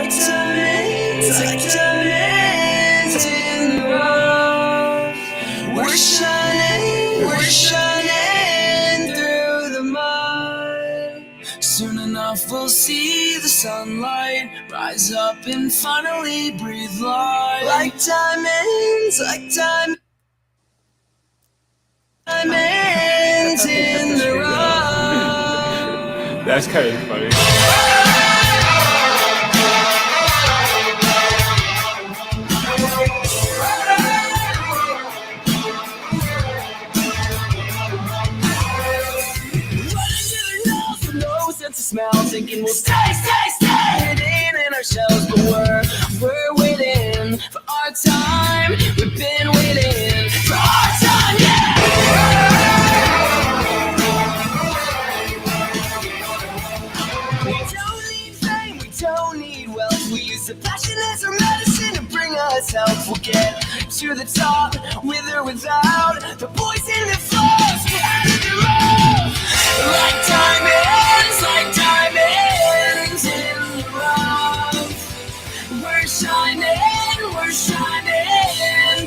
like diamonds in the rough. We're shining through the mud. Soon enough we'll see the sunlight rise up and finally breathe life. Like diamonds in the rough. That's kind of funny. Smell, thinking we'll stay hidden in our shells, but we're waiting for our time. We've been waiting for our time, yeah. We don't need fame, we don't need wealth. We use the passion as our medicine to bring us health. We'll get to the top, with or without the poison that flows out of the road. Like diamonds in the rough. We're shining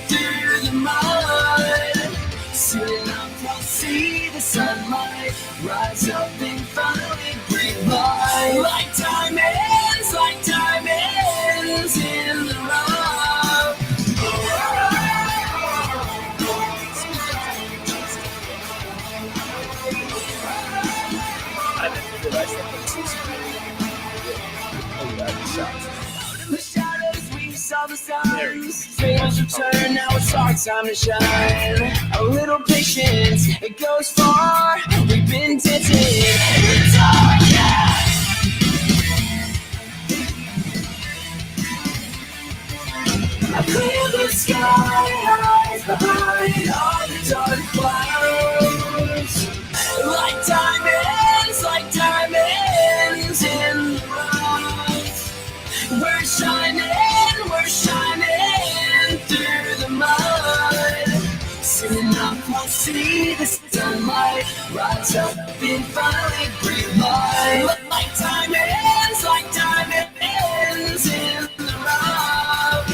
through the mud. Soon enough we'll see the sunlight rise up and finally breathe life. Like diamonds in the rough. I didn't realize that. In the shadows we saw the signs. Tables return, now it's our time to shine. A little patience, it goes far. We've been dancing in the dark, yeah. I clear the sky, hides behind all the dark clouds. Like diamonds in the rough. We're shining through the mud. Soon enough we'll see the sunlight rise up and finally breathe life. Like diamonds in the rough.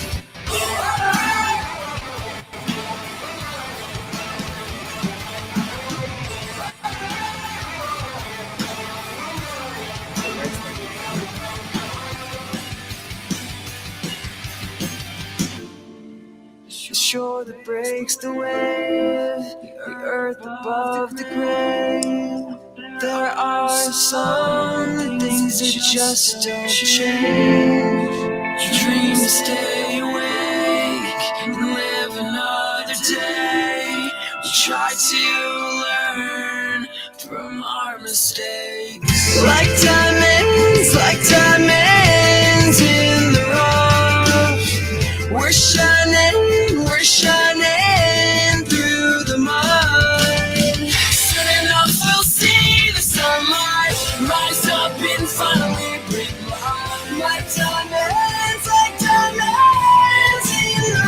The shore that breaks the wave, the earth above the grave. There are some things that just don't change. Dream to stay awake and live another day. We try to learn from our mistakes. Like diamonds in the rough. We're shining through the mud. Soon enough we'll see the sunlight rise up and finally breathe life. Like diamonds in the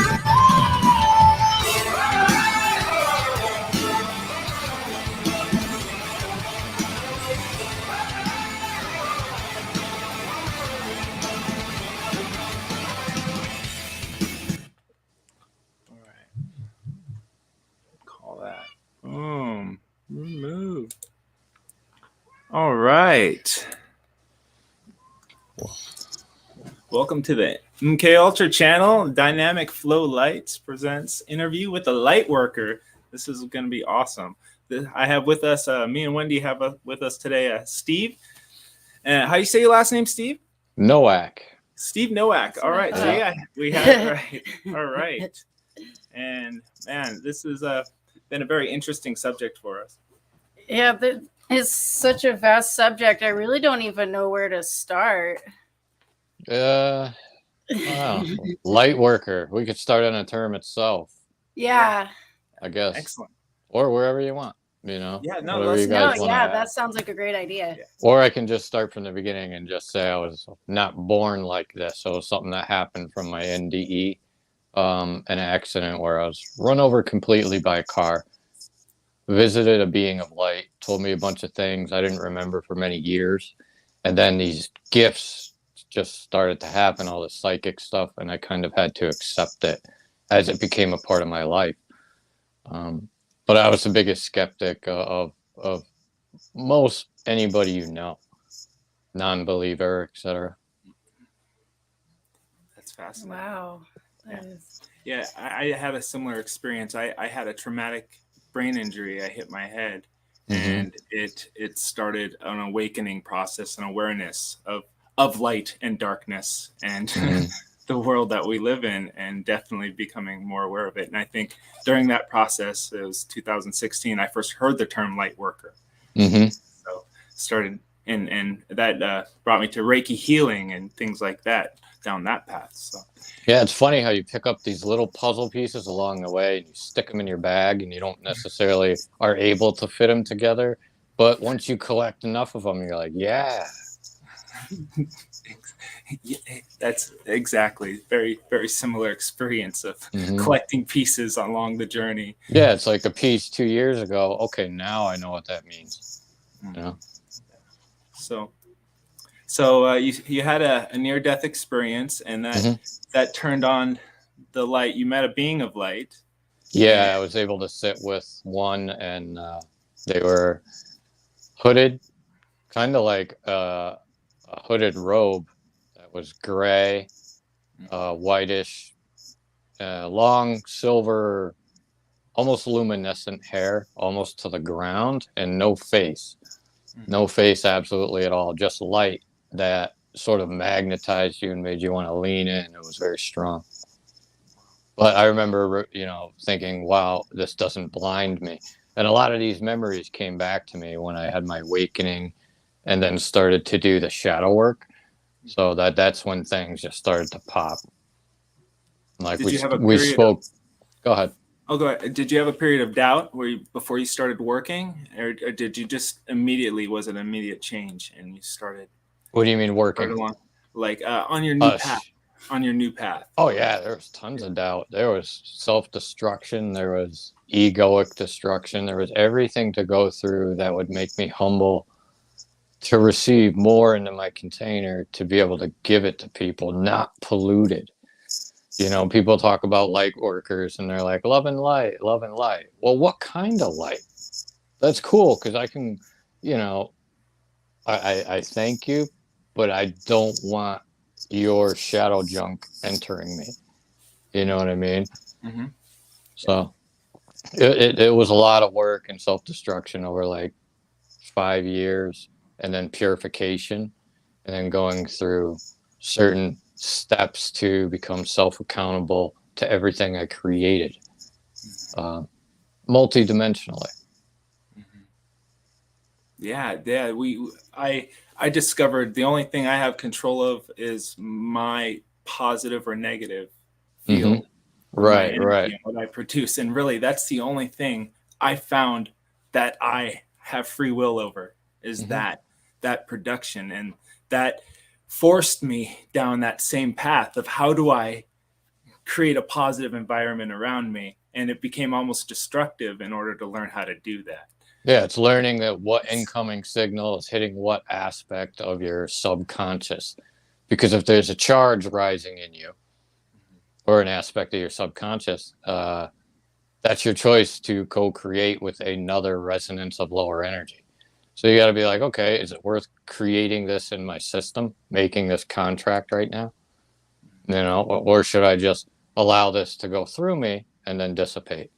Boom. Remove. All right. Welcome to the MK Ultra channel. Dynamic Flow Lights presents interview with the light worker. This is going to be awesome. I have with us, me and Wendy have with us today, Steve. How you say your last name, Steve? Noack. Steve Noack. All right. So yeah, we have it right. All right. And man, this has been a very interesting subject for us. Yeah, it's such a vast subject. I really don't even know where to start. Wow. Light worker. We could start on a term itself. Yeah. I guess. Excellent. Or wherever you want, you know. Yeah, no, that sounds like a great idea. Yeah. Or I can just start from the beginning and just say I was not born like this. So it was something that happened from my NDE, an accident where I was run over completely by a car. Visited a being of light, told me a bunch of things I didn't remember for many years. And then these gifts just started to happen, all the psychic stuff, and I kind of had to accept it as it became a part of my life. But I was the biggest skeptic of most anybody you know, non-believer, etc. That's fascinating. Wow. Yeah. That is- Yeah, I had a similar experience. I had a traumatic brain injury. I hit my head, and it started an awakening process, an awareness of light and darkness and the world that we live in, and definitely becoming more aware of it. And I think during that process, it was 2016, I first heard the term light worker. So started, and that brought me to Reiki healing and things like that, down that path. So Yeah, it's funny how you pick up these little puzzle pieces along the way and you stick them in your bag and you don't necessarily are able to fit them together. But once you collect enough of them, you're like, yeah. Yeah, that's exactly very, very similar experience of collecting pieces along the journey. Yeah, it's like a piece 2 years ago. Okay, now I know what that means. You know? So you had a near death experience, and that turned on the light. You met a being of light. Yeah, I was able to sit with one, and they were hooded, kind of like a hooded robe that was gray, whitish, long silver, almost luminescent hair, almost to the ground, and no face. No face absolutely at all, just light that sort of magnetized you and made you want to lean in. It was very strong. But I remember, thinking, wow, this doesn't blind me. And a lot of these memories came back to me when I had my awakening and then started to do the shadow work. So that's when things just started to pop. Like we spoke. Go ahead. Oh, go ahead. Did you have a period of doubt before you started working, or did you just immediately, was it an immediate change and you started? What do you mean working? Like on your new path. On your new path. Oh yeah, there was tons of doubt. There was self-destruction. There was egoic destruction. There was everything to go through that would make me humble to receive more into my container, to be able to give it to people, not polluted. People talk about light workers and they're like, love and light, love and light. Well, what kind of light? That's cool, because I can, I thank you, but I don't want your shadow junk entering me. You know what I mean? So it was a lot of work and self-destruction over like 5 years, and then purification, and then going through certain steps to become self-accountable to everything I created, multi-dimensionally. Yeah. I discovered the only thing I have control of is my positive or negative field. Right. And what I produce. And really, that's the only thing I found that I have free will over, is that production. And that forced me down that same path of how do I create a positive environment around me. And it became almost destructive in order to learn how to do that. Yeah, it's learning that what incoming signal is hitting what aspect of your subconscious. Because if there's a charge rising in you, or an aspect of your subconscious, that's your choice to co-create with another resonance of lower energy. So you got to be like, okay, is it worth creating this in my system, making this contract right now? Or should I just allow this to go through me and then dissipate?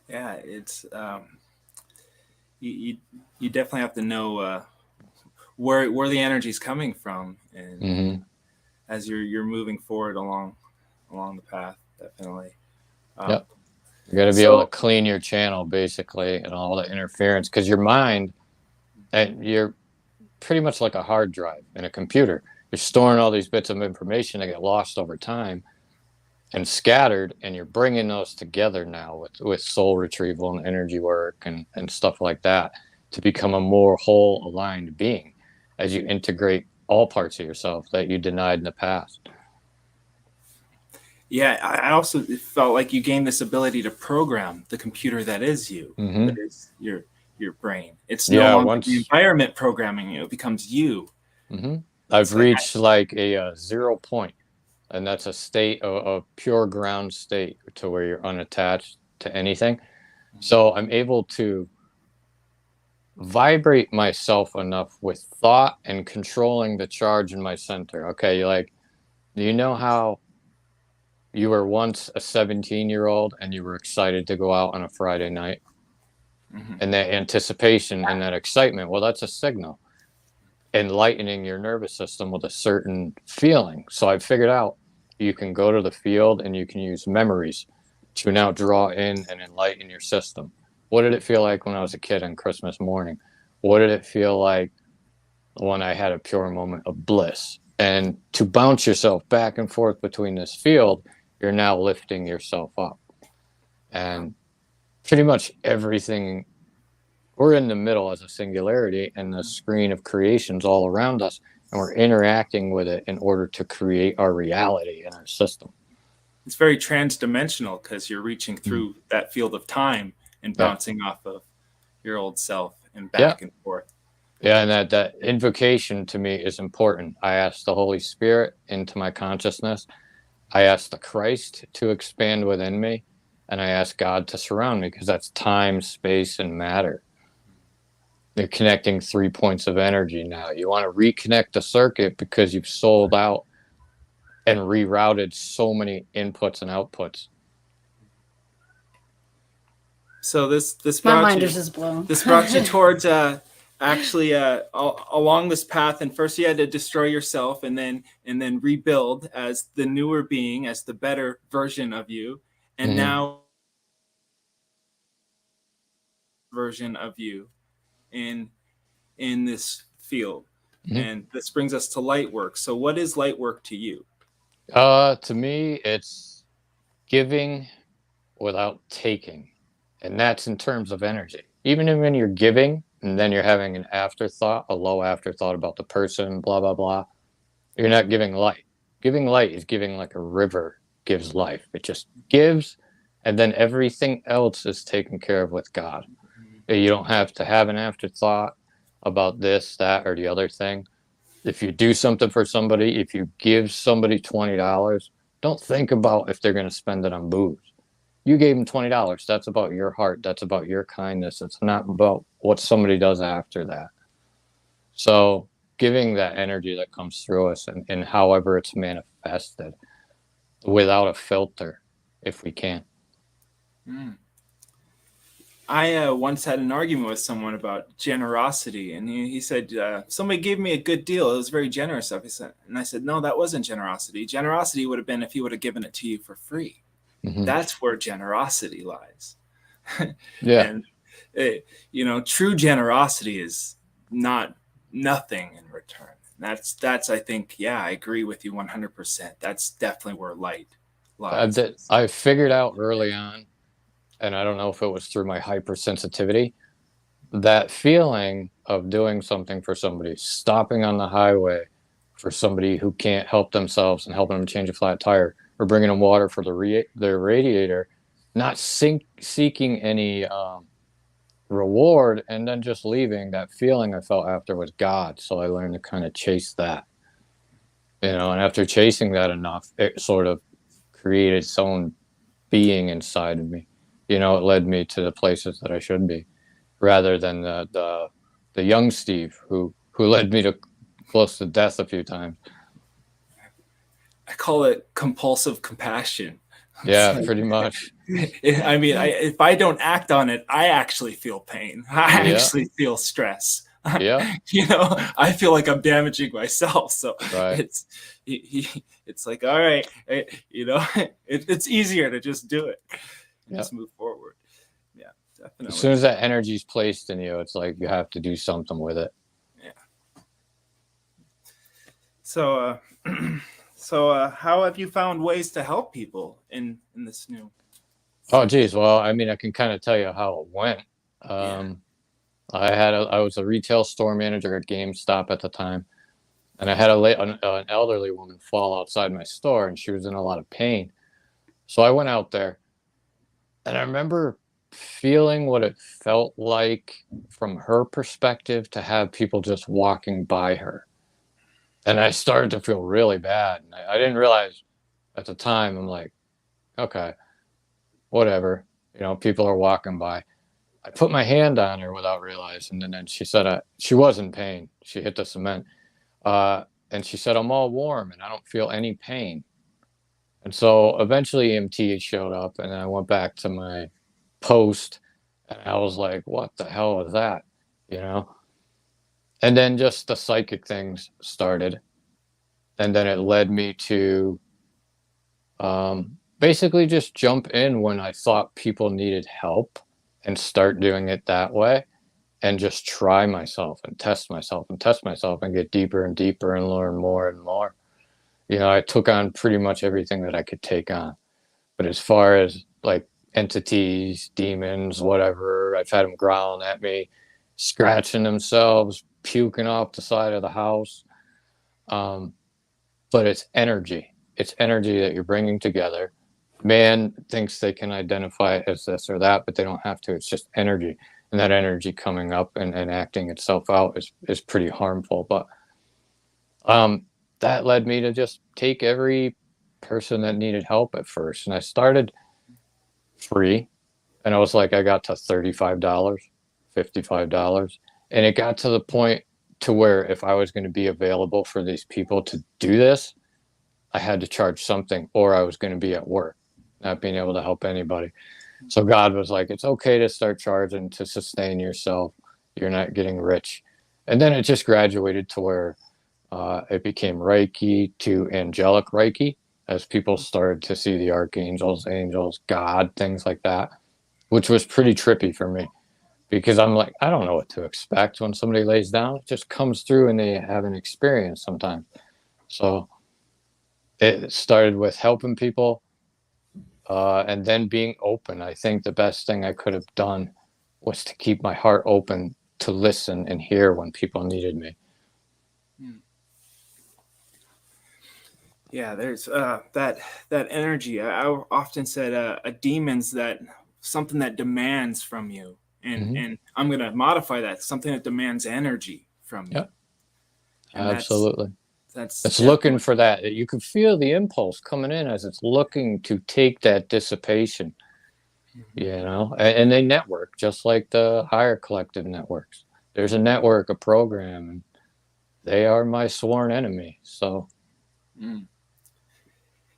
Yeah, it's you definitely have to know where the energy is coming from, and as you're moving forward along the path, definitely. Yep. You got to be able to clean your channel, basically, and all the interference, because your mind, and you're pretty much like a hard drive in a computer. You're storing all these bits of information that get lost over time and scattered, and you're bringing those together now with soul retrieval and energy work and stuff like that, to become a more whole, aligned being as you integrate all parts of yourself that you denied in the past. Yeah, I also felt like you gained this ability to program the computer that is you, that is your brain. It's no longer the environment programming you; it becomes you. I've It's like reached like a 0 point, and that's a state of a pure ground state to where you're unattached to anything. So I'm able to vibrate myself enough with thought and controlling the charge in my center. Okay, like, do you know how you were once a 17-year-old and you were excited to go out on a Friday night? And that anticipation and that excitement, well, that's a signal enlightening your nervous system with a certain feeling. So I figured out you can go to the field and you can use memories to now draw in and enlighten your system. What did it feel like when I was a kid on Christmas morning? What did it feel like when I had a pure moment of bliss? And to bounce yourself back and forth between this field, you're now lifting yourself up. And pretty much everything, we're in the middle as a singularity, and the screen of creation's all around us, and we're interacting with it in order to create our reality in our system. It's very trans-dimensional because you're reaching through that field of time and bouncing off of your old self and back and forth. Yeah, and that invocation to me is important. I ask the Holy Spirit into my consciousness. I ask the Christ to expand within me, and I ask God to surround me, because that's time, space, and matter. You're connecting 3 points of energy now. You want to reconnect the circuit because you've sold out and rerouted so many inputs and outputs. So this My brought mind you, is just blown. this brought you towards actually along this path. And first you had to destroy yourself and then rebuild as the newer being, as the better version of you. And now version of you in this field. And this brings us to light work. So what is light work to you? To me, it's giving without taking. And that's in terms of energy. Even when you're giving and then you're having an afterthought, a low afterthought about the person, blah, blah, blah, you're not giving light. Giving light is giving like a river gives life. It just gives, and then everything else is taken care of with God. You don't have to have an afterthought about this, that, or the other thing. If you do something for somebody, if you give somebody $20, don't think about if they're going to spend it on booze. You gave them $20. That's about your heart. That's about your kindness. It's not about what somebody does after that. So giving that energy that comes through us and however it's manifested without a filter, if we can. I once had an argument with someone about generosity, and he said, somebody gave me a good deal. It was very generous of you. And I said, no, that wasn't generosity. Generosity would have been if he would have given it to you for free. That's where generosity lies. And, true generosity is nothing in return. That's I think, I agree with you 100%. That's definitely where light lies. I figured out early on, and I don't know if it was through my hypersensitivity, that feeling of doing something for somebody, stopping on the highway for somebody who can't help themselves and helping them change a flat tire, or bringing them water for their radiator, not seeking any reward, and then just leaving. That feeling I felt after was God. So I learned to kind of chase that, and after chasing that enough, it sort of created its own being inside of me. It led me to the places that I should be, rather than the young Steve who led me to close to death a few times. I call it compulsive compassion. Yeah, pretty much. I mean, if I don't act on it, I actually feel pain. I actually feel stress. Yeah. I feel like I'm damaging myself. So it's like, all right, it's easier to just do it. Just move forward. Yeah, definitely. As soon as that energy is placed in you, it's like you have to do something with it. Yeah. So, how have you found ways to help people in this new? Oh, geez. Well, I mean, I can kind of tell you how it went. I was a retail store manager at GameStop at the time, and I had an elderly woman fall outside my store, and she was in a lot of pain. So I went out there, and I remember feeling what it felt like from her perspective to have people just walking by her. And I started to feel really bad. And I didn't realize at the time, I'm like, okay, whatever. You know, people are walking by. I put my hand on her without realizing. And then she said, she was in pain. She hit the cement. And she said, I'm all warm and I don't feel any pain. And so eventually EMT showed up and I went back to my post and I was like, what the hell is that? You know? And then just the psychic things started. And then it led me to basically just jump in when I thought people needed help and start doing it that way and just try myself and test myself and test myself and get deeper and deeper and learn more and more. You know, I took on pretty much everything that I could take on. But as far as like entities, demons, whatever, I've had them growling at me, scratching themselves, puking off the side of the house. But it's energy. It's energy that you're bringing together. Man thinks they can identify it as this or that, but they don't have to. It's just energy. And that energy coming up and acting itself out is pretty harmful. But that led me to just take every person that needed help at first. And I started free. And I was like, I got to $35, $55. And it got to the point to where if I was going to be available for these people to do this, I had to charge something or I was going to be at work, not being able to help anybody. So God was like, it's okay to start charging to sustain yourself. You're not getting rich. And then it just graduated to where it became Reiki to angelic Reiki as people started to see the archangels, angels, God, things like that, which was pretty trippy for me because I'm like, I don't know what to expect when somebody lays down. It just comes through and they have an experience sometimes. So it started with helping people and then being open. I think the best thing I could have done was to keep my heart open to listen and hear when people needed me. Yeah, there's that energy. I often said a demon's that something that demands from you, and I'm gonna modify that, something that demands energy from you. Yep. And Absolutely. That's it's looking for that. You can feel the impulse coming in as it's looking to take that dissipation, you know, and they network just like the higher collective networks. There's a network, a program, and they are my sworn enemy. So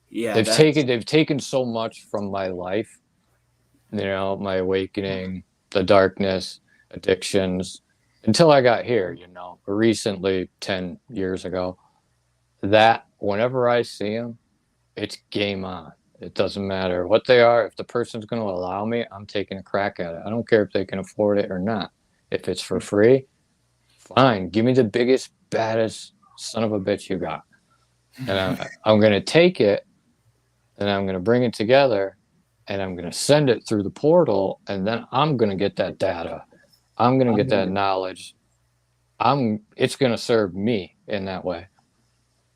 yeah, they've taken so much from my life, you know, my awakening, the darkness, addictions, until I got here, you know, recently, 10 years ago, that whenever I see them, it's game on. It doesn't matter what they are. If the person's going to allow me, I'm taking a crack at it. I don't care if they can afford it or not. If it's for free, fine. Give me the biggest, baddest son of a bitch you got. And I'm going to take it and I'm going to bring it together and I'm going to send it through the portal. And then I'm going to get that data. I'm going to get that knowledge. It's going to serve me in that way.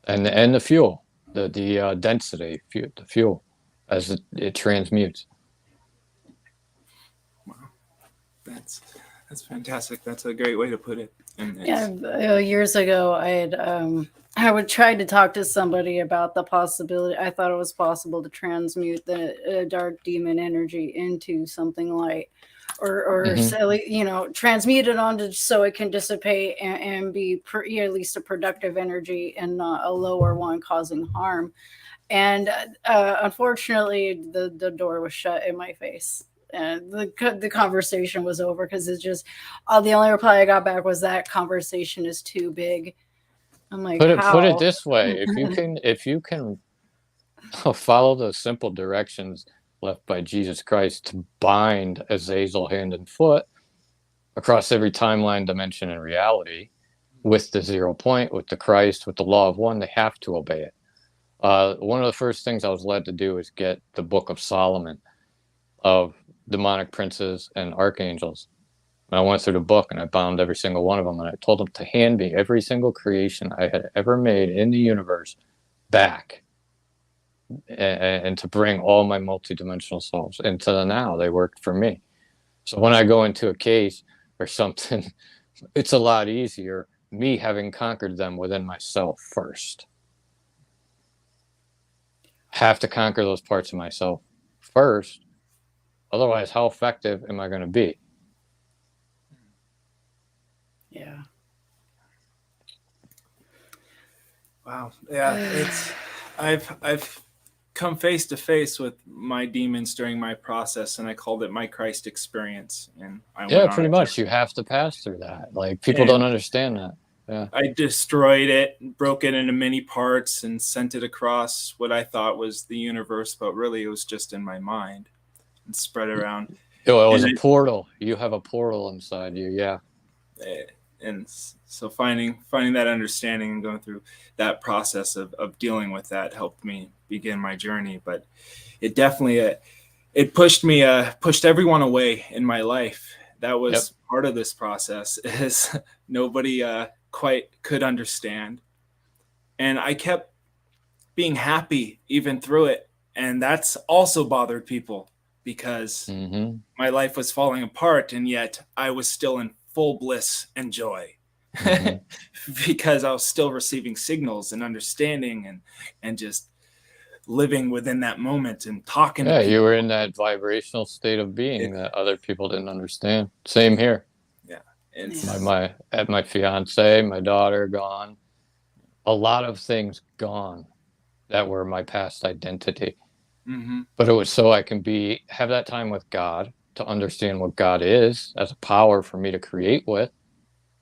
And the fuel, the density, the fuel, as it transmutes. Wow, that's fantastic. That's a great way to put it. Years ago, I would try to talk to somebody about the possibility. I thought it was possible to transmute the dark demon energy into something light, or you know, transmute it onto so it can dissipate and be at least a productive energy and not a lower one causing harm. And unfortunately, the door was shut in my face. And the conversation was over because it's just the only reply I got back was that conversation is too big. I'm like, put it this way: if you can follow the simple directions left by Jesus Christ to bind Azazel hand and foot across every timeline, dimension, and reality with the 0 point, with the Christ, with the law of one, they have to obey it. One of the first things I was led to do is get the Book of Solomon of demonic princes and archangels. And I went through the book and I bound every single one of them. And I told them to hand me every single creation I had ever made in the universe back. And to bring all my multidimensional selves into the now. They worked for me. So when I go into a case or something, it's a lot easier me having conquered them within myself first. Have to conquer those parts of myself first. Otherwise, how effective am I going to be? Yeah. Wow. Yeah, I've come face to face with my demons during my process, and I called it my Christ experience. And I Yeah, went on pretty a much. journey. You have to pass through that. Like, people And don't understand that. Yeah. I destroyed it, broke it into many parts, and sent it across what I thought was the universe, but really it was just in my mind and spread around. Yo, it was And a portal. You have a portal inside you. Yeah. and so finding that understanding and going through that process of dealing with that helped me begin my journey. But it definitely it pushed everyone away in my life. That was part of this process, is nobody quite could understand, and I kept being happy even through it, and that's also bothered people because my life was falling apart, and yet I was still in full bliss and joy because I was still receiving signals and understanding and just living within that moment and talking to people. You were in that vibrational state of being that other people didn't understand. Same here. Yeah. It's my fiance, my daughter gone. A lot of things gone that were my past identity. But it was so I can have that time with God to understand what God is as a power for me to create with,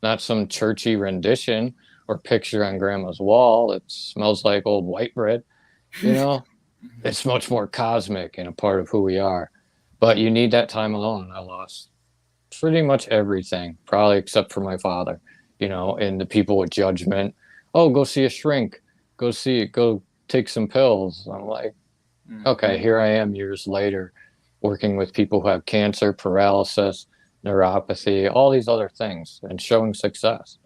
not some churchy rendition or picture on grandma's wall that smells like old white bread. You know, it's much more cosmic and a part of who we are. But you need that time alone. I lost pretty much everything, probably except for my father, and the people with judgment. Oh, go see a shrink. Go take some pills. I'm like, okay, here I am years later working with people who have cancer, paralysis, neuropathy, all these other things, and showing success.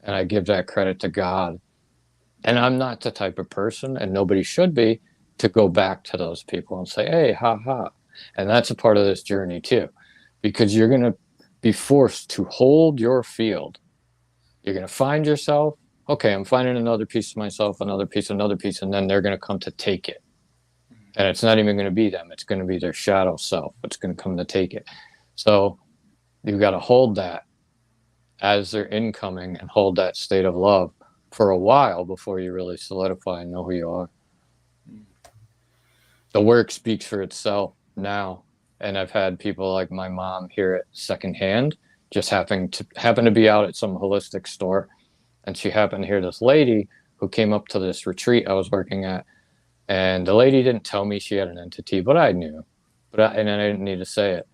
And I give that credit to God. And I'm not the type of person, and nobody should be, to go back to those people and say, hey, ha ha. And that's a part of this journey too, because you're going to be forced to hold your field. You're going to find yourself. Okay, I'm finding another piece of myself, another piece, and then they're going to come to take it. And it's not even going to be them. It's going to be their shadow self. It's going to come to take it. So you've got to hold that as they're incoming and hold that state of love for a while before you really solidify and know who you are. The work speaks for itself now. And I've had people like my mom hear it secondhand, just happen to be out at some holistic store. And she happened to hear this lady who came up to this retreat I was working at. And the lady didn't tell me she had an entity, but I knew. And I didn't need to say it.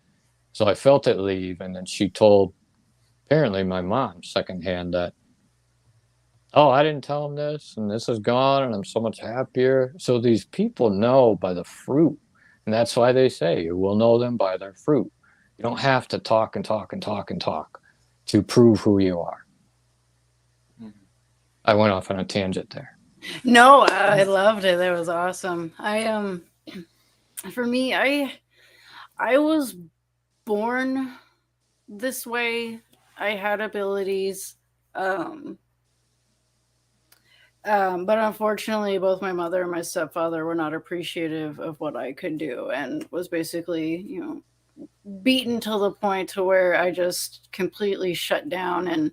So I felt it leave. And then she told, apparently, my mom secondhand that, oh, I didn't tell him this, and this is gone, and I'm so much happier. So these people know by the fruit. And that's why they say you will know them by their fruit. You don't have to talk and talk and talk and talk to prove who you are. I went off on a tangent there. No, I loved it. That was awesome. For me, I was born this way. I had abilities. But unfortunately, both my mother and my stepfather were not appreciative of what I could do, and was basically, beaten to the point to where I just completely shut down and,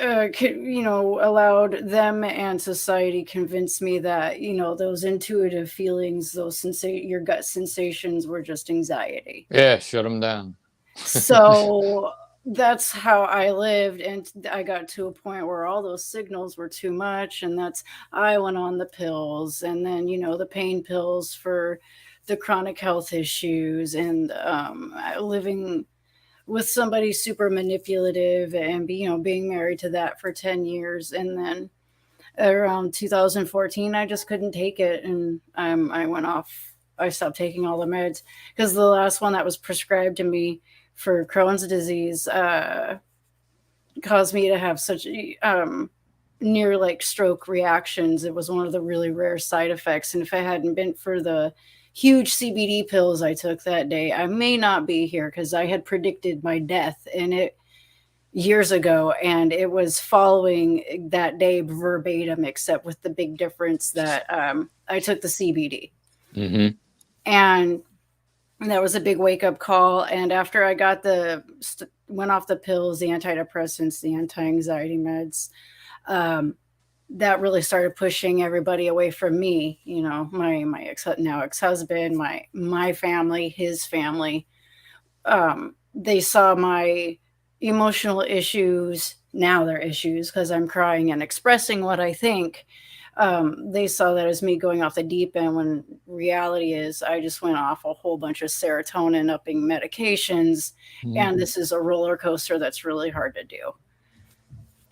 allowed them and society convince me that, those intuitive feelings, your gut sensations were just anxiety. Yeah, shut them down. So that's how I lived, and I got to a point where all those signals were too much, and I went on the pills, and then the pain pills for the chronic health issues, and living with somebody super manipulative, and being married to that for 10 years, and then around 2014 I just couldn't take it, and I stopped taking all the meds, because the last one that was prescribed to me for Crohn's disease caused me to have such near like stroke reactions. It was one of the really rare side effects. And if it hadn't been for the huge CBD pills I took that day, I may not be here, because I had predicted my death. And years ago, and it was following that day verbatim, except with the big difference that I took the CBD. Mm-hmm. And that was a big wake up call. And after I got went off the pills, the antidepressants, the anti-anxiety meds, that really started pushing everybody away from me. You know, my now ex-husband, my family, his family. They saw my emotional issues. Now they're issues because I'm crying and expressing what I think. They saw that as me going off the deep end, when reality is I just went off a whole bunch of serotonin upping medications, and this is a roller coaster that's really hard to do.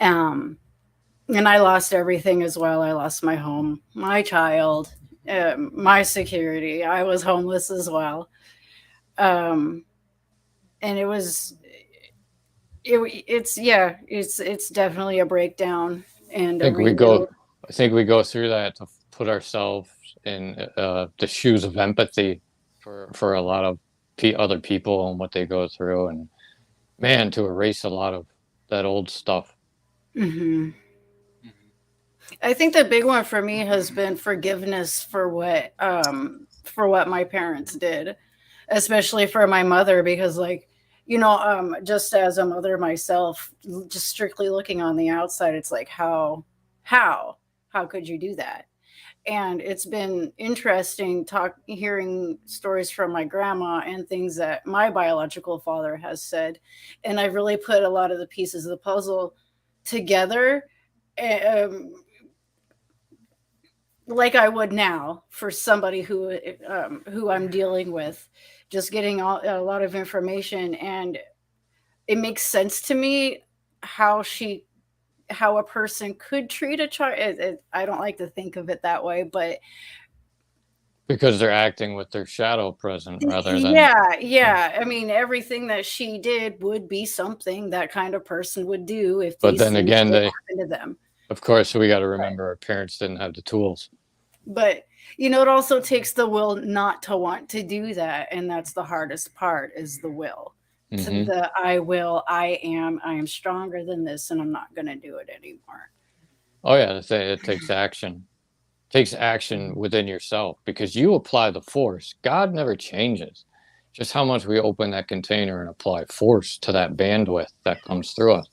And I lost everything as well. I lost my home, my child, my security. I was homeless as well. And it's definitely a breakdown and I a think we rebuild. go. I think we go through that to put ourselves in the shoes of empathy for a lot of other people and what they go through, and man, to erase a lot of that old stuff. Hmm. I think the big one for me has been forgiveness for what my parents did, especially for my mother, because like, just as a mother myself, just strictly looking on the outside, it's like how how could you do that? And it's been interesting hearing stories from my grandma and things that my biological father has said, and I've really put a lot of the pieces of the puzzle together, um, like I would now for somebody who I'm dealing with, just getting a lot of information, and it makes sense to me how how a person could treat a child. I don't like to think of it that way, but Because they're acting with their shadow present rather than. yeah. I mean, everything that she did would be something that kind of person would do if But these then things again, would they, happen to them. of course, we got to remember our parents didn't have the tools. But it also takes the will not to want to do that, and that's the hardest part, is the will. To Mm-hmm. the I am stronger than this, and I'm not going to do it anymore. Oh yeah, it takes action. Takes action within yourself because you apply the force. God never changes. Just how much we open that container and apply force to that bandwidth that comes through us.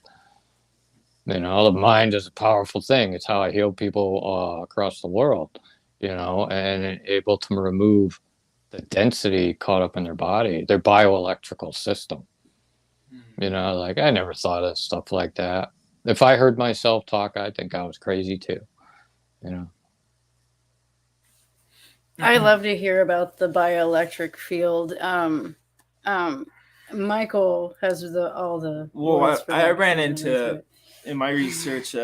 The mind is a powerful thing. It's how I heal people across the world, and able to remove the density caught up in their body, their bioelectrical system. Like I never thought of stuff like that. If I heard myself talk, I think I was crazy too. I love to hear about the bioelectric field. Michael has all the Well, words for I that. ran into in my research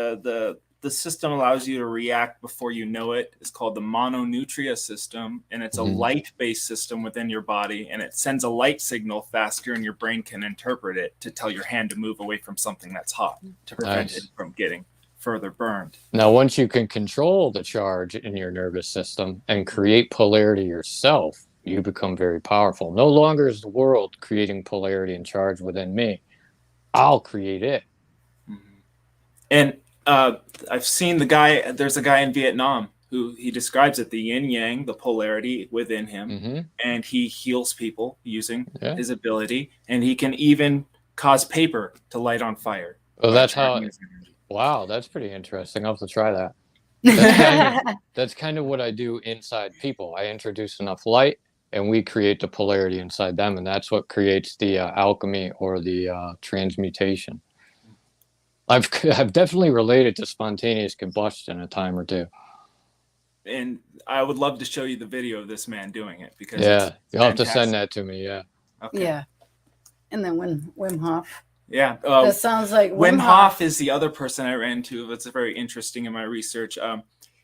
the system allows you to react before you know it. It's called the mononutria system, and it's a light-based system within your body, and it sends a light signal faster, and your brain can interpret it to tell your hand to move away from something that's hot to prevent it from getting further burned. Now, once you can control the charge in your nervous system and create polarity yourself, you become very powerful. No longer is the world creating polarity and charge within me. I'll create it. And I've seen there's a guy in Vietnam who he describes it, the yin yang, the polarity within him, and he heals people using his ability, and he can even cause paper to light on fire. Oh, that's how. Wow, that's pretty interesting. I'll have to try that. That's kind of what I do inside people. I introduce enough light, and we create the polarity inside them, and that's what creates the alchemy or the transmutation. I've definitely related to spontaneous combustion a time or two. And I would love to show you the video of this man doing it, because you'll have to send that to me. Yeah. Okay. Yeah. And then Wim Hof. Yeah. That sounds like Wim Hof is the other person I ran into. That's very interesting in my research.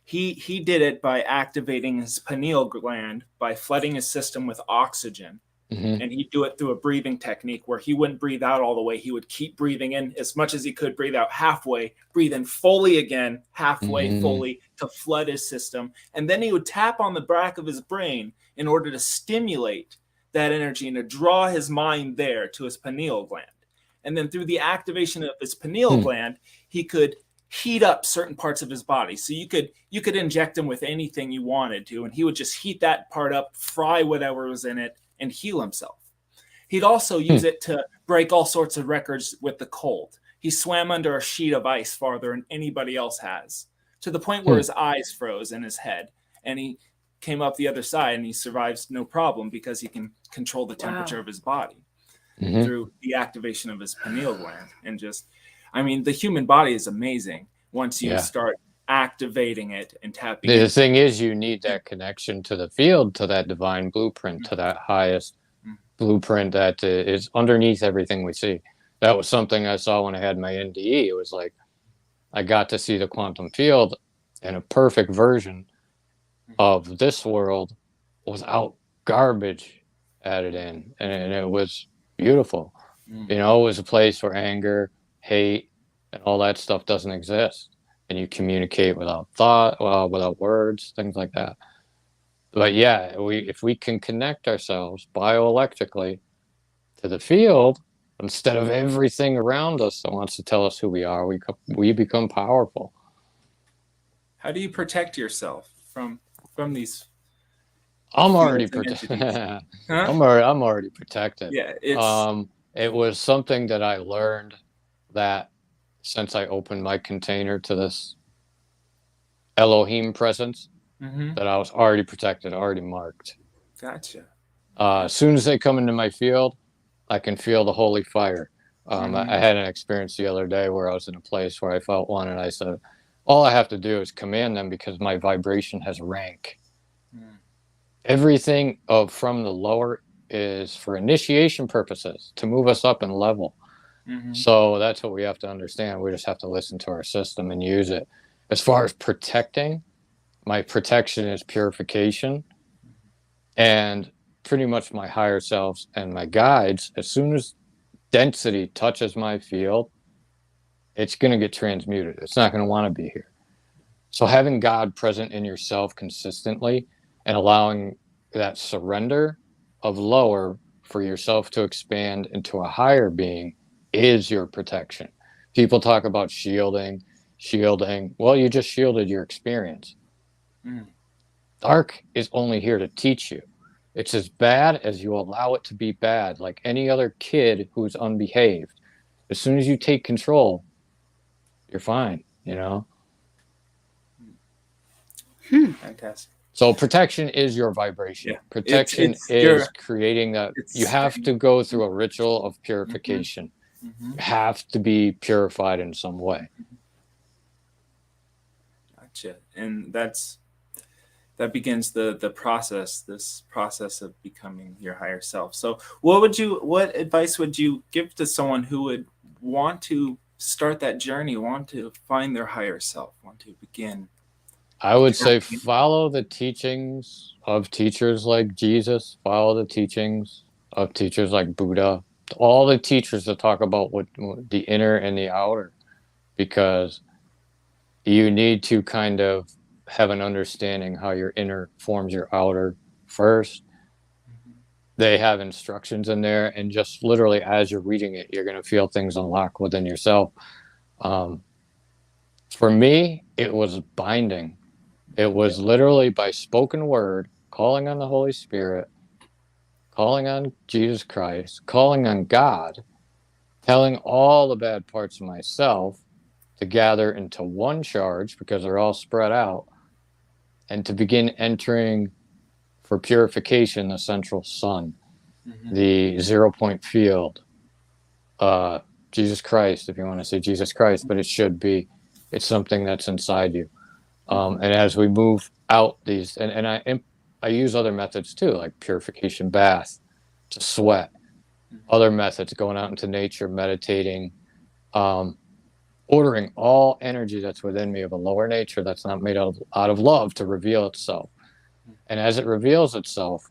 He did it by activating his pineal gland by flooding his system with oxygen. And he'd do it through a breathing technique where he wouldn't breathe out all the way. He would keep breathing in as much as he could, breathe out halfway, breathe in fully again, halfway, fully, to flood his system. And then he would tap on the back of his brain in order to stimulate that energy and to draw his mind there to his pineal gland. And then through the activation of his pineal gland, he could heat up certain parts of his body. So you could inject him with anything you wanted to, and he would just heat that part up, fry whatever was in it, and heal himself. He'd also use it to break all sorts of records with the cold. He swam under a sheet of ice farther than anybody else has, to the point where his eyes froze in his head. And he came up the other side, and he survives no problem because he can control the temperature of his body through the activation of his pineal gland. And just, I mean, the human body is amazing once you start activating it and tapping The thing is, you need that connection to the field, to that divine blueprint, to that highest blueprint that is underneath everything we see. That was something I saw when I had my NDE. It was like I got to see the quantum field in a perfect version of this world without garbage added in, and it was beautiful. You know, it was a place where anger, hate, and all that stuff doesn't exist, and you communicate without thought, without words, things like that. But yeah, if we can connect ourselves bioelectrically to the field instead of everything around us that wants to tell us who we are, we become powerful. How do you protect yourself from these? I'm already protected. Huh? I'm already protected. Yeah, it's it was something that I learned that since I opened my container to this Elohim presence, that I was already protected, already marked. Gotcha. As soon as they come into my field, I can feel the holy fire. I had an experience the other day where I was in a place where I felt one, and I said, all I have to do is command them because my vibration has rank. Everything from the lower is for initiation purposes, to move us up in level. So that's what we have to understand. We just have to listen to our system and use it. As far as protecting, my protection is purification, and pretty much my higher selves and my guides. As soon as density touches my field, it's going to get transmuted. It's not going to want to be here. So having God present in yourself consistently and allowing that surrender of lower for yourself to expand into a higher being is your protection. People talk about shielding. Well, you just shielded your experience. Dark is only here to teach you. It's as bad as you allow it to be bad, like any other kid who's unbehaved. As soon as you take control, you're fine, you know? Fantastic. So protection is your vibration. Yeah. Protection is creating that. You have to go through a ritual of purification. You have to be purified in some way. Gotcha. And that begins the process, this process of becoming your higher self. So what advice would you give to someone who would want to start that journey, want to find their higher self, want to begin? I would say follow the teachings of teachers like Jesus, follow the teachings of teachers like Buddha, all the teachers that talk about what the inner and the outer, because you need to kind of have an understanding how your inner forms your outer first. They have instructions in there, and just literally as you're reading it, you're going to feel things unlock within yourself. For me, it was binding. It was literally by spoken word, calling on the Holy Spirit, calling on Jesus Christ, calling on God, telling all the bad parts of myself to gather into one charge because they're all spread out, and to begin entering for purification the central sun, the 0 point field, Jesus Christ, if you want to say Jesus Christ, but it's something that's inside you. And as we move out these, and I use other methods too, like purification bath, to sweat, other methods, going out into nature, meditating, ordering all energy that's within me of a lower nature that's not made out of love to reveal itself. And as it reveals itself,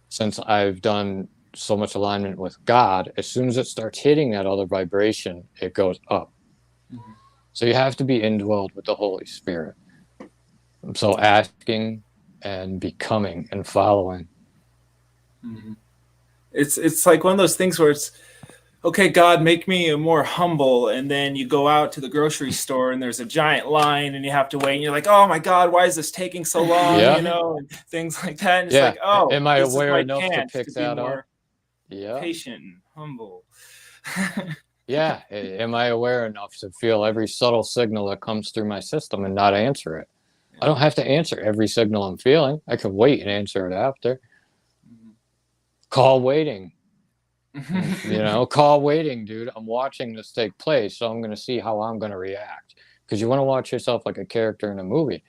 since I've done so much alignment with God, as soon as it starts hitting that other vibration, it goes up. So you have to be indwelled with the Holy Spirit. So asking and becoming and following. It's like one of those things where okay, God, make me more humble. And then you go out to the grocery store and there's a giant line and you have to wait. And you're like, oh my God, why is this taking so long? Yeah. You know, and things like that. And it's Yeah. like, oh, Am I this is aware my enough to chance pick to be that up? more Yeah. patient and humble. Yeah. Am I aware enough to feel every subtle signal that comes through my system and not answer it? I don't have to answer every signal I'm feeling. I can wait and answer it after. Call waiting. Call waiting, dude. I'm watching this take place, so I'm going to see how I'm going to react. Because you want to watch yourself like a character in a movie.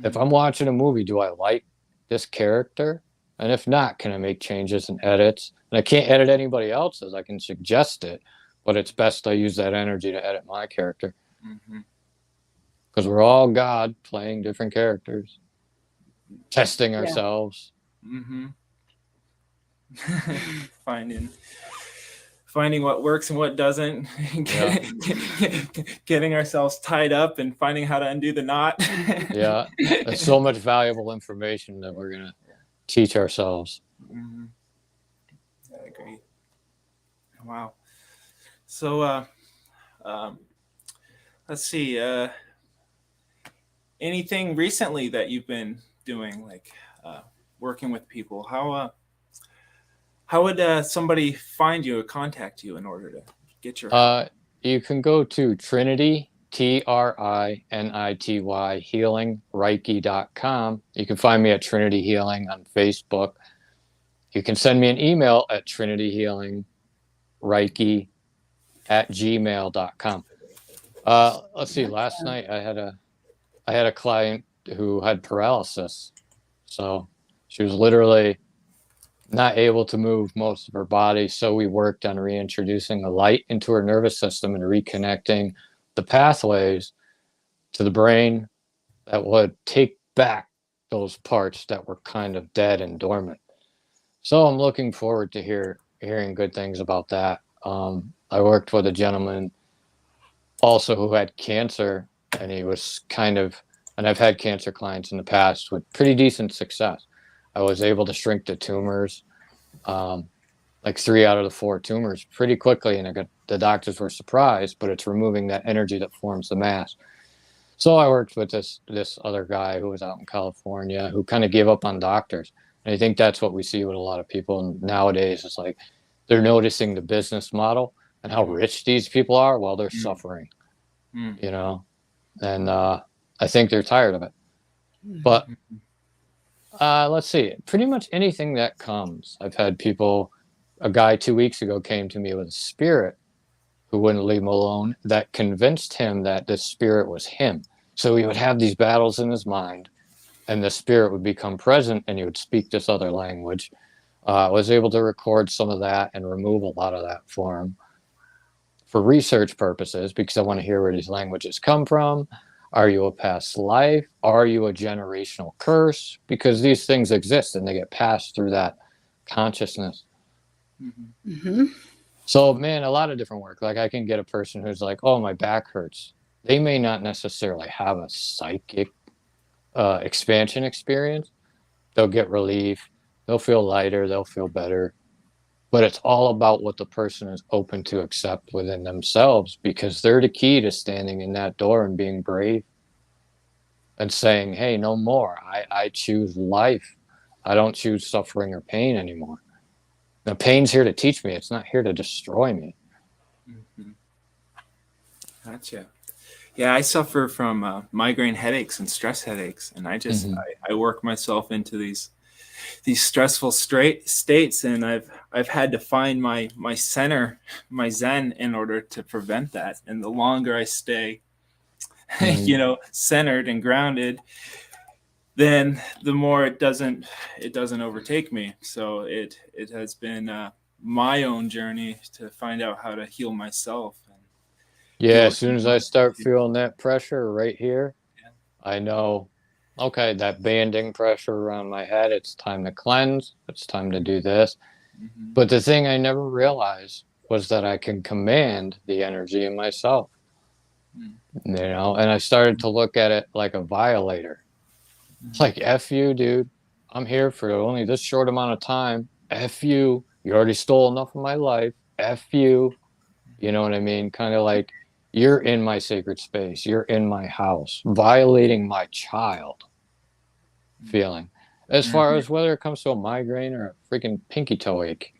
If I'm watching a movie, do I like this character? And if not, can I make changes and edits? And I can't edit anybody else's. I can suggest it, but it's best I use that energy to edit my character. Because we're all God playing different characters, testing ourselves. Finding what works and what doesn't, getting ourselves tied up and finding how to undo the knot. Yeah, there's so much valuable information that we're gonna teach ourselves. I agree. Wow. So let's see, anything recently that you've been doing, like working with people? How would somebody find you or contact you in order to get your help? You can go to Trinity, TRINITY, healing, Reiki.com. You can find me at Trinity Healing on Facebook. You can send me an email at trinityhealingreiki@gmail.com. Let's see, last night I had a client who had paralysis. So she was literally not able to move most of her body. So we worked on reintroducing the light into her nervous system and reconnecting the pathways to the brain that would take back those parts that were kind of dead and dormant. So I'm looking forward to hearing good things about that. I worked with a gentleman also who had cancer, and he was and I've had cancer clients in the past with pretty decent success. I was able to shrink the tumors, like 3 out of the 4 tumors pretty quickly. And the doctors were surprised, but it's removing that energy that forms the mass. So I worked with this other guy who was out in California who kind of gave up on doctors. And I think that's what we see with a lot of people nowadays. It's like they're noticing the business model and how rich these people are while they're suffering, and I think they're tired of it. But let's see, pretty much anything that comes. I've had a guy 2 weeks ago came to me with a spirit who wouldn't leave him alone, that convinced him that this spirit was him. So he would have these battles in his mind, and the spirit would become present, and he would speak this other language. I was able to record some of that and remove a lot of that for him for research purposes, because I want to hear where these languages come from. Are you a past life? Are you a generational curse? Because these things exist and they get passed through that consciousness. So, man, a lot of different work. Like I can get a person who's like, oh, my back hurts. They may not necessarily have a psychic expansion experience. They'll get relief. They'll feel lighter. They'll feel better. But it's all about what the person is open to accept within themselves, because they're the key to standing in that door and being brave and saying, hey, no more. I choose life. I don't choose suffering or pain anymore. The pain's here to teach me. It's not here to destroy me. Gotcha. Yeah, I suffer from migraine headaches and stress headaches, and I just I work myself into these stressful states, and I've had to find my center, my zen, in order to prevent that. And the longer I stay, centered and grounded, then the more it doesn't overtake me. So it has been my own journey to find out how to heal myself. Yeah, as soon as I start feeling that pressure right here, I know, okay, that banding pressure around my head, it's time to cleanse, it's time to do this. But the thing I never realized was that I can command the energy in myself, and I started to look at it like a violator. It's like, F you, dude. I'm here for only this short amount of time. F you. You already stole enough of my life. F you. You know what I mean? Kind of like, you're in my sacred space. You're in my house, violating my child feeling. As far as whether it comes to a migraine or a freaking pinky toe ache,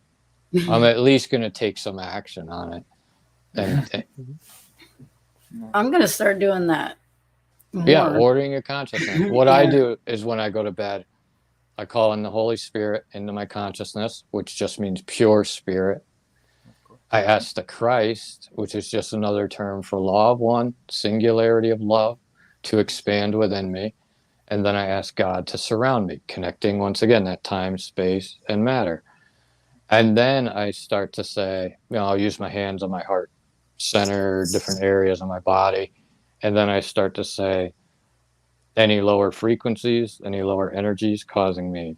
I'm at least going to take some action on it. And I'm gonna start doing that yeah, more. ordering your consciousness. What I Yeah. do is when I go to bed, I call in the Holy Spirit into my consciousness, which just means pure spirit. I ask the Christ, which is just another term for law of one, singularity of love, to expand within me. And then I ask God to surround me, connecting once again that time, space, and matter. And then I start to say, I'll use my hands on my heart center, different areas of my body. And then I start to say, any lower frequencies, any lower energies causing me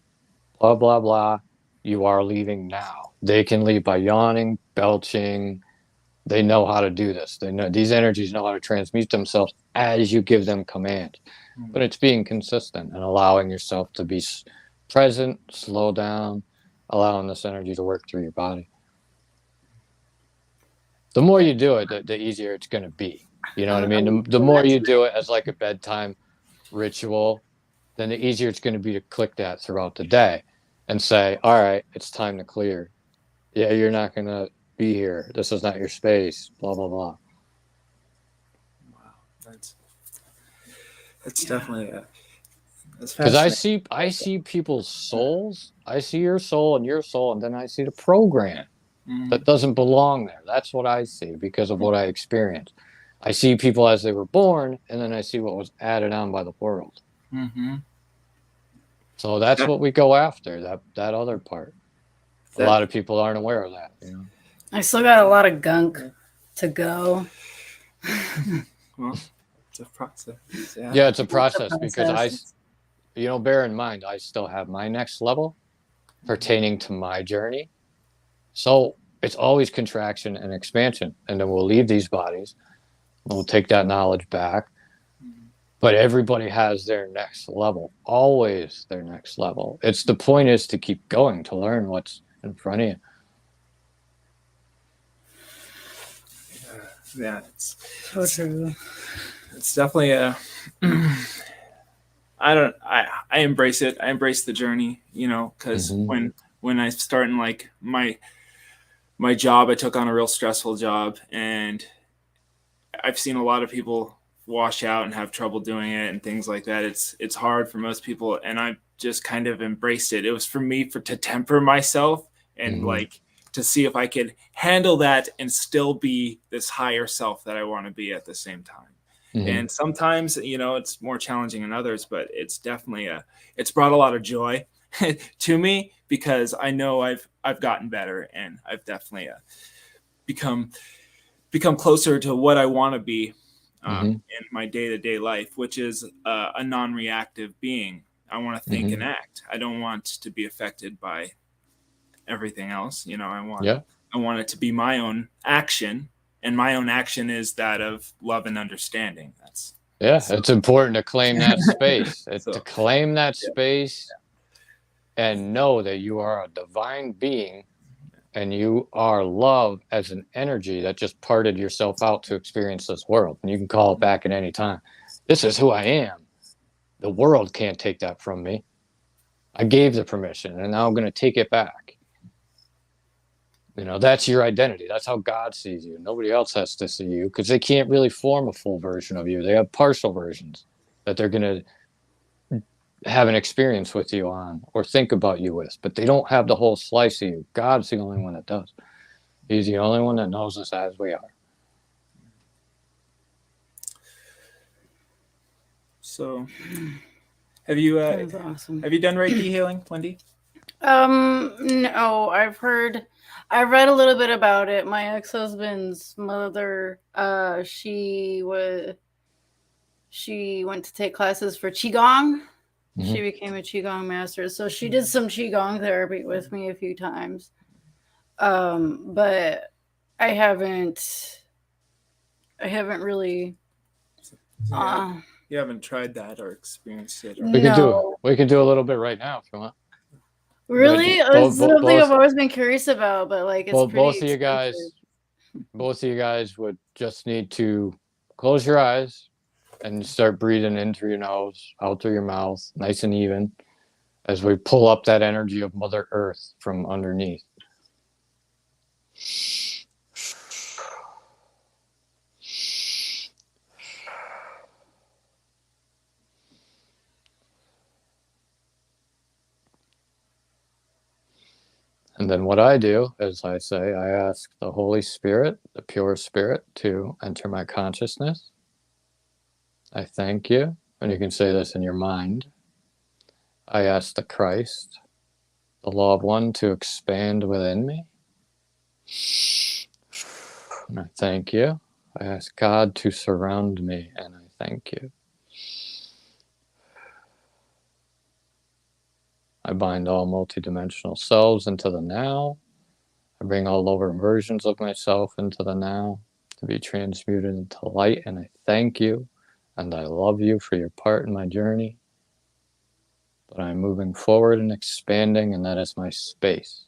blah, blah, blah, you are leaving now. They can leave by yawning, belching. They know how to do this. They know these energies know how to transmute themselves as you give them command. But it's being consistent and allowing yourself to be present, slow down, allowing this energy to work through your body. The more you do it, the easier it's going to be. You know what I mean? The more you do it as like a bedtime ritual, then the easier it's going to be to click that throughout the day and say, all right, it's time to clear. Yeah, you're not going to be here. This is not your space, blah, blah, blah. Wow. That's definitely because I see people's souls. I see your soul and your soul, and then I see the program that doesn't belong there. That's what I see because of what I experienced. I see people as they were born, and then I see what was added on by the world. Mm-hmm. So that's what we go after, that other part. A lot of people aren't aware of that. You know? I still got a lot of gunk to go. Well, it's a process. Yeah, it's a process because bear in mind, I still have my next level pertaining to my journey. So it's always contraction and expansion. And then we'll leave these bodies. We'll take that knowledge back. But everybody has their next level, always their next level. The point is to keep going, to learn what's in front of you. Yeah, it's So true. It's definitely I embrace it. I embrace the journey, because when I start in like my job, I took on a real stressful job, and I've seen a lot of people wash out and have trouble doing it and things like that. It's hard for most people, and I just kind of embraced it. It was for me to temper myself and like to see if I could handle that and still be this higher self that I want to be at the same time. And sometimes, it's more challenging than others, but it's definitely it's brought a lot of joy to me because I know I've gotten better, and I've definitely become closer to what I want to be in my day-to-day life, which is a non-reactive being. I want to think and act. I don't want to be affected by everything else. I want it to be my own action. And my own action is that of love and understanding. It's important to claim that space. To claim that space and know that you are a divine being and you are love as an energy that just parted yourself out to experience this world. And you can call it back at any time. This is who I am. The world can't take that from me. I gave the permission, and now I'm going to take it back. That's your identity. That's how God sees you. Nobody else has to see you because they can't really form a full version of you. They have partial versions that they're going to have an experience with you on or think about you with, but they don't have the whole slice of you. God's the only one that does. He's the only one that knows us as we are. So have you awesome. Have you done Reiki healing, Wendy? No, I've read a little bit about it. My ex-husband's mother, she went to take classes for Qigong. She became a Qigong master. So she did some Qigong therapy with me a few times. But I haven't really you haven't tried that or experienced it? We can do a little bit right now if you want. Really? It's something I've always been curious about, but like it's both of you guys both of you guys would just need to close your eyes and start breathing in through your nose, out through your mouth, nice and even, as we pull up that energy of Mother Earth from underneath. And then what I do, as I say, I ask the Holy Spirit, the pure Spirit, to enter my consciousness. I thank you, and you can say this in your mind. I ask the Christ, the Loved One, to expand within me. And I thank you. I ask God to surround me, and I thank you. I bind all multidimensional selves into the now. I bring all lower versions of myself into the now to be transmuted into light, and I thank you, and I love you for your part in my journey. But I'm moving forward and expanding, and that is my space.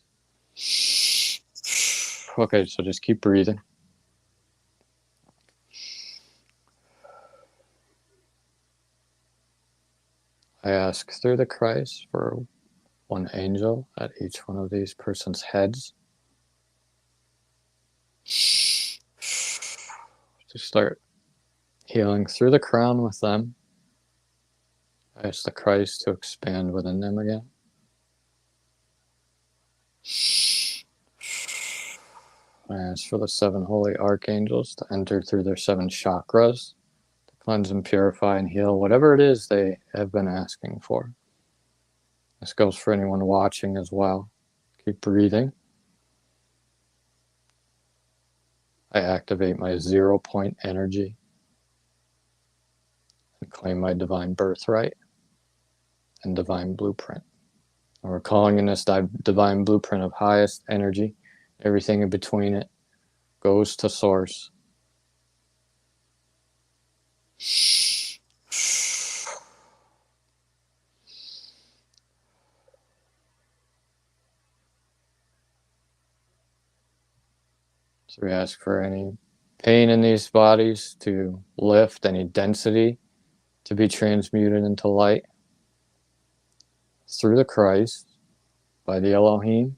Okay, so just keep breathing. I ask through the Christ for one angel at each one of these persons' heads to start healing through the crown with them. I ask the Christ to expand within them again. I ask for the 7 holy archangels to enter through their 7 chakras to cleanse and purify and heal whatever it is they have been asking for. This goes for anyone watching as well. Keep breathing. I activate my 0-point energy and claim my divine birthright and divine blueprint. And we're calling in this divine blueprint of highest energy. Everything in between it goes to source. So we ask for any pain in these bodies to lift, any density to be transmuted into light through the Christ by the Elohim.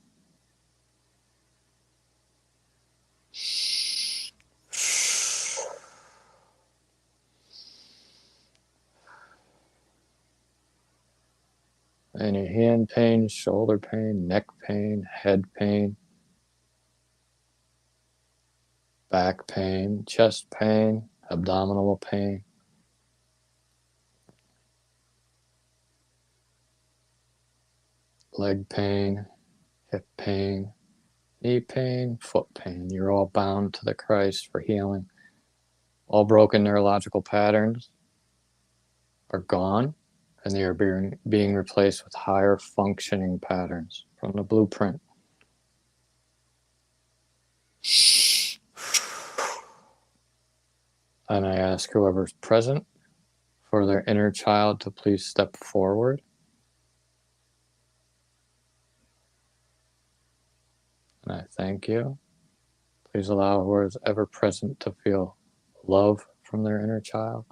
Any hand pain, shoulder pain, neck pain, head pain, back pain, chest pain, abdominal pain, leg pain, hip pain, knee pain, foot pain. You're all bound to the Christ for healing. All broken neurological patterns are gone, and they are being replaced with higher functioning patterns from the blueprint. And I ask whoever's present for their inner child to please step forward. And I thank you. Please allow whoever is ever present to feel love from their inner child.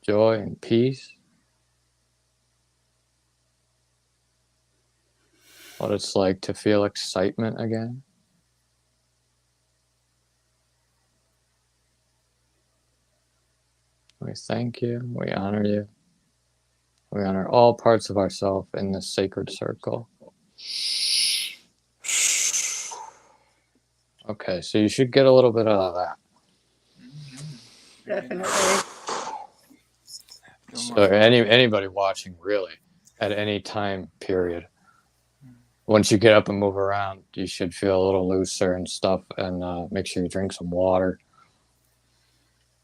Joy and peace. What it's like to feel excitement again. We thank you. We honor you. We honor all parts of ourselves in this sacred circle. Okay, so you should get a little bit out of that. Definitely. So anybody watching, really, at any time period, once you get up and move around, you should feel a little looser and stuff, and make sure you drink some water.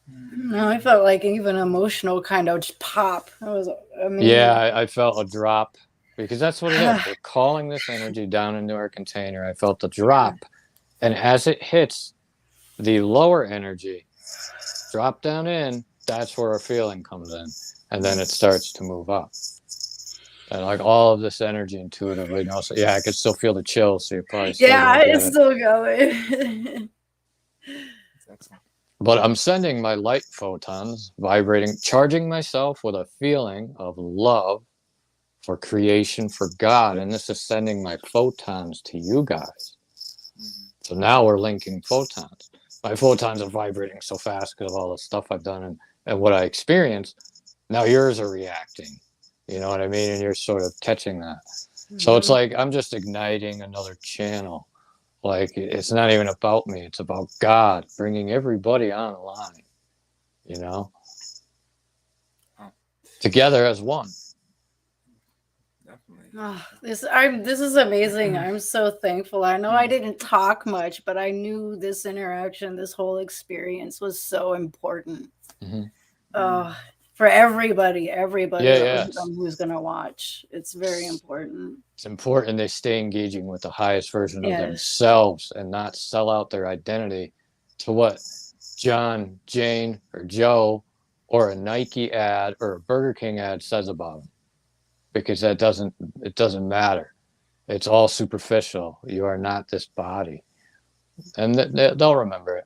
No, I felt like even emotional kind of just pop. It was amazing. Yeah, I felt a drop, because that's what it is. We're calling this energy down into our container. I felt a drop, and as it hits the lower energy, drop down in, that's where a feeling comes in, and then it starts to move up. And like all of this energy intuitively. You know, so yeah, I could still feel the chills. So you're probably still Yeah, gonna get it's it. still going. That's excellent. But I'm sending my light photons vibrating, charging myself with a feeling of love for creation, for God. And this is sending my photons to you guys. So now we're linking photons. My photons are vibrating so fast because of all the stuff I've done and what I experienced. Now yours are reacting. You know what I mean? And you're sort of catching that. So it's like I'm just igniting another channel. Like it's not even about me. It's about God bringing everybody online, you know, together as one. Definitely. Oh, this is amazing. I'm so thankful. I know I didn't talk much, but I knew this interaction, this whole experience was so important. Mm-hmm. For everybody Yeah. who's gonna watch. It's very important. It's important they stay engaging with the highest version of Yes. themselves and not sell out their identity to what John, Jane, or Joe, or a Nike ad or a Burger King ad says about them. Because it doesn't matter. It's all superficial. You are not this body. And they'll remember it.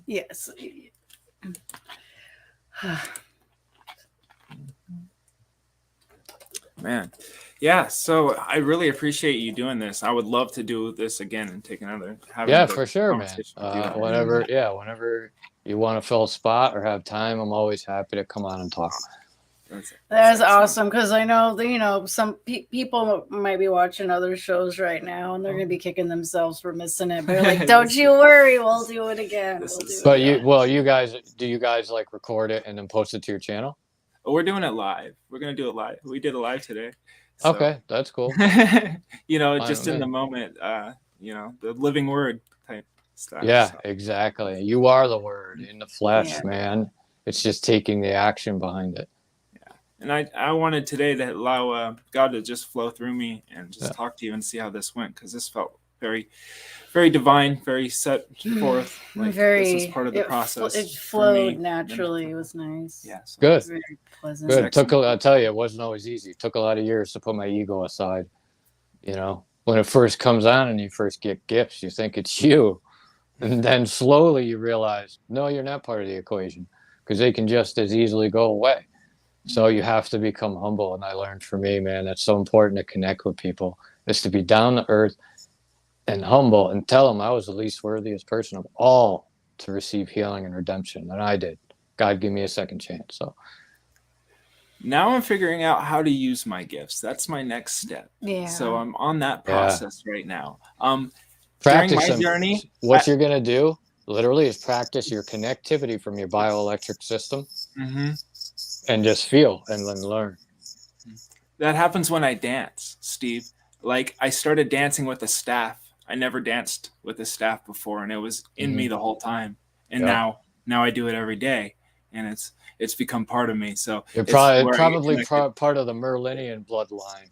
Yes. Man. Yeah, so I really appreciate you doing this. I would love to do this again and take another For sure, man. Whenever you want to fill a spot or have time, I'm always happy to come on and talk. That's awesome, because I know that, you know, some people might be watching other shows right now and they're gonna be kicking themselves for missing it. But like, don't you worry, we'll do it again. But you guys, do you guys like record it and then post it to your channel? Oh, we're doing it live. We're gonna do it live. We did it live today. So, okay, that's cool. You know, just in the moment, you know, the living word type stuff. Yeah, so. exactly. You are the word in the flesh, man. It's just taking the action behind it. And I wanted today to allow God to just flow through me and just talk to you and see how this went, because this felt very, very divine, very set forth. Like this was part of the process. It flowed naturally. It was nice. Yeah. So good. Very pleasant. Good. I'll tell you, it wasn't always easy. It took a lot of years to put my ego aside. You know, when it first comes on and you first get gifts, you think it's you. And then slowly you realize, no, you're not part of the equation, because they can just as easily go away. So you have to become humble. And I learned for me, man, that's so important to connect with people, is to be down to earth and humble and tell them I was the least worthiest person of all to receive healing and redemption. And I did. God gave me a second chance. So now I'm figuring out how to use my gifts. That's my next step. Yeah. So I'm on that process right now. Practice during my journey, what you're going to do literally is practice your connectivity from your bioelectric system. And just feel and then learn. That happens when I dance, Steve. Like I started dancing with a staff. I never danced with a staff before, and it was in me the whole time. And now I do it every day, and it's become part of me. So you're probably part of the Merlinian bloodline.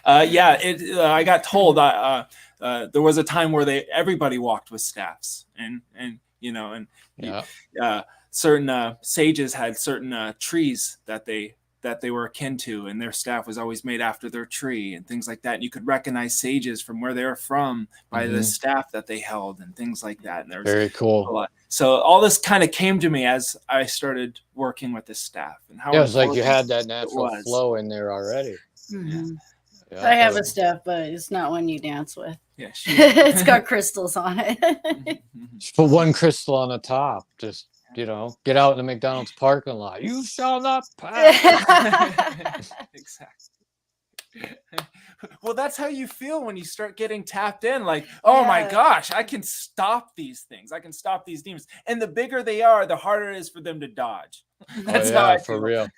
I got told there was a time where everybody walked with staffs, and you know, and certain sages had certain trees that they were akin to, and their staff was always made after their tree and things like that. And you could recognize sages from where they're from by the staff that they held and things like that. And there was very cool. So all this kind of came to me as I started working with the staff, and how it was like you had that natural flow in there already. I have a staff, but it's not one you dance with. Yeah, it's got crystals on it. Just put one crystal on the top. Just, you know, get out in the McDonald's parking lot. You shall not pass. Exactly. Well, that's how you feel when you start getting tapped in. Like, oh my gosh, I can stop these things. I can stop these demons. And the bigger they are, the harder it is for them to dodge. That's how I feel. For real.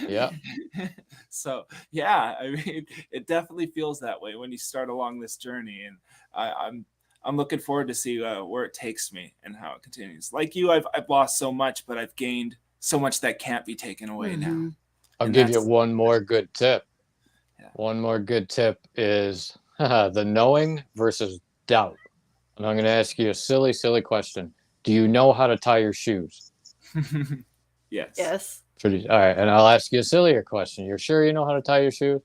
Yeah. So yeah, I mean, it definitely feels that way when you start along this journey, and I'm looking forward to see where it takes me and how it continues. Like you, I've lost so much, but I've gained so much that can't be taken away now. I'll give you one more good tip. One more good tip is the knowing versus doubt. And I'm going to ask you a silly question. Do you know how to tie your shoes? Yes. Yes. All right, and I'll ask you a sillier question. You're sure you know how to tie your shoes?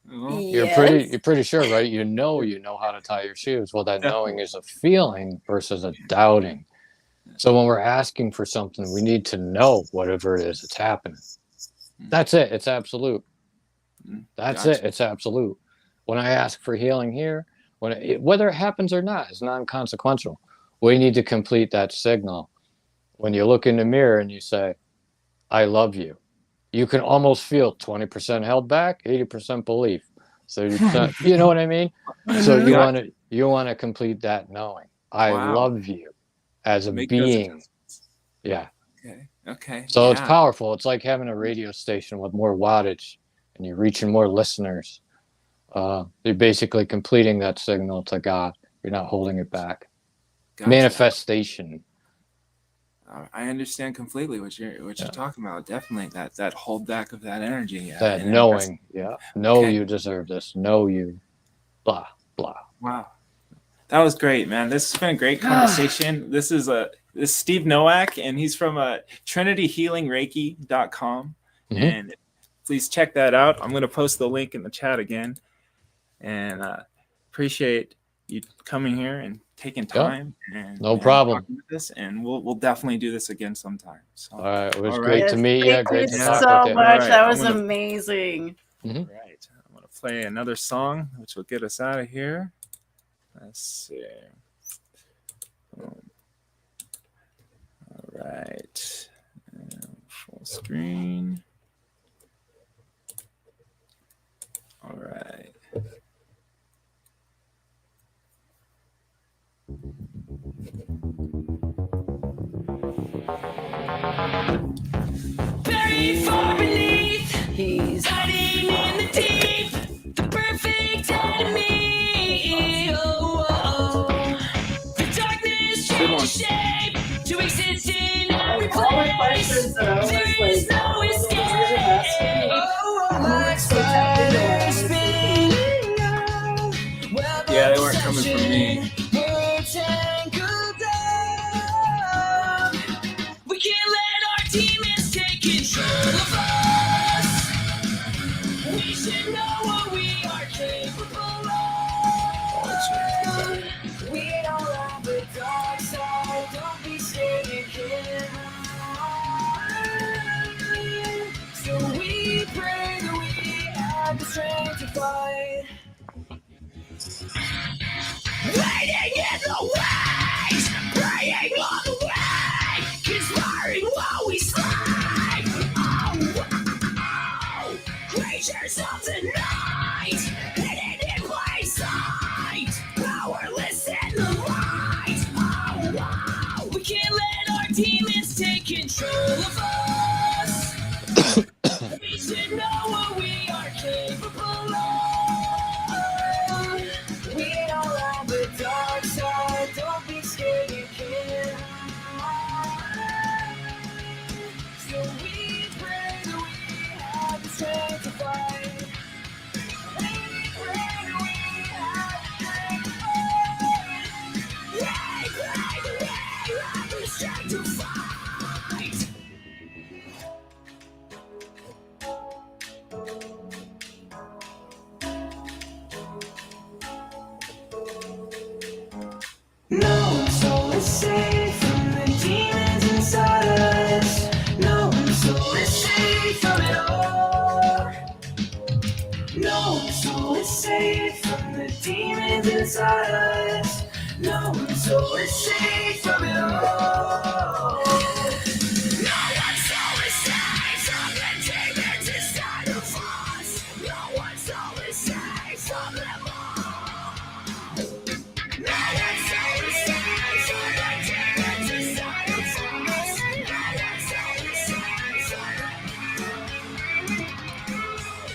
Well, You're pretty sure, right? You know how to tie your shoes. Well, that knowing is a feeling versus a doubting. So when we're asking for something, we need to know whatever it is that's happening. That's it. It's absolute. That's Gotcha. it. It's absolute. When I ask for healing here, whether it happens or not, is non-consequential. We need to complete that signal. When you look in the mirror and you say, "I love you," you can almost feel 20% held back, 80% belief, 30%. You know what I mean? So you want to complete that knowing. I love you as a being. Yeah. Okay. So it's powerful. It's like having a radio station with more wattage, and you're reaching more listeners. You're basically completing that signal to God. You're not holding it back. Gotcha. Manifestation. I understand completely what you're talking about. Definitely that hold back of that energy. That knowing. You deserve this. Know you. Blah blah. Wow. That was great, man. This has been a great conversation. This is Steve Noack, and he's from trinityhealingreiki.com. Mm-hmm. And please check that out. I'm going to post the link in the chat again. And appreciate you coming here and taking time. And, no problem. Talking with us, and we'll definitely do this again sometime. So, all right. It was great to meet you. Great to talk so with you. much. Right, that was amazing. Mm-hmm. All right. I'm going to play another song, which will get us out of here. Let's see. All right. Full screen. All right. Buried far beneath, he's hiding in the deep, the perfect enemy. The darkness changes shape to exist in every place. There is no escape. Like spiders spinning out. Yeah, they weren't coming from me. We're tangled up. We can't let our demons take control of us. We should know what we are capable of. We don't have the dark side. Don't be scared, you can hide. So we pray that we have the strength to fight. Waiting in the waves, praying on the way, conspiring while we slide. Creatures of the night, hidden in plain sight, powerless in the light. We can't let our demons take control of us. We should know what we are capable of. We don't have the dark side. Don't be scared, you can hide. So we pray that we have the strength to fight. We pray that we have the strength to fight. We pray that we have the strength to fight. No soul is safe from the demons inside us. No soul is safe from it all. No soul is safe from the demons inside us. No soul is safe from it all. No one soul is safe from the demons inside of us. No one soul is safe from them all.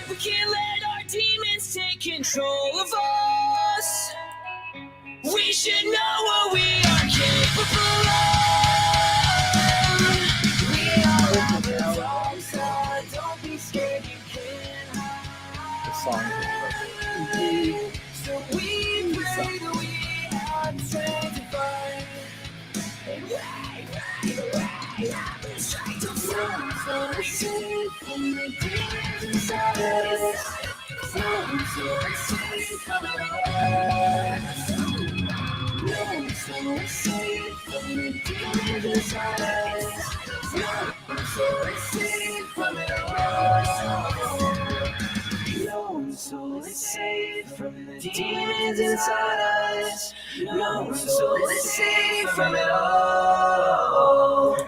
We can't let our demons take control of us. We should know what we are capable of. We all have the dark side. Don't be scared, you can hide. So we pray that we have the strength to fight. We have the strength soul is saved from the demons inside us. No soul is saved from it all.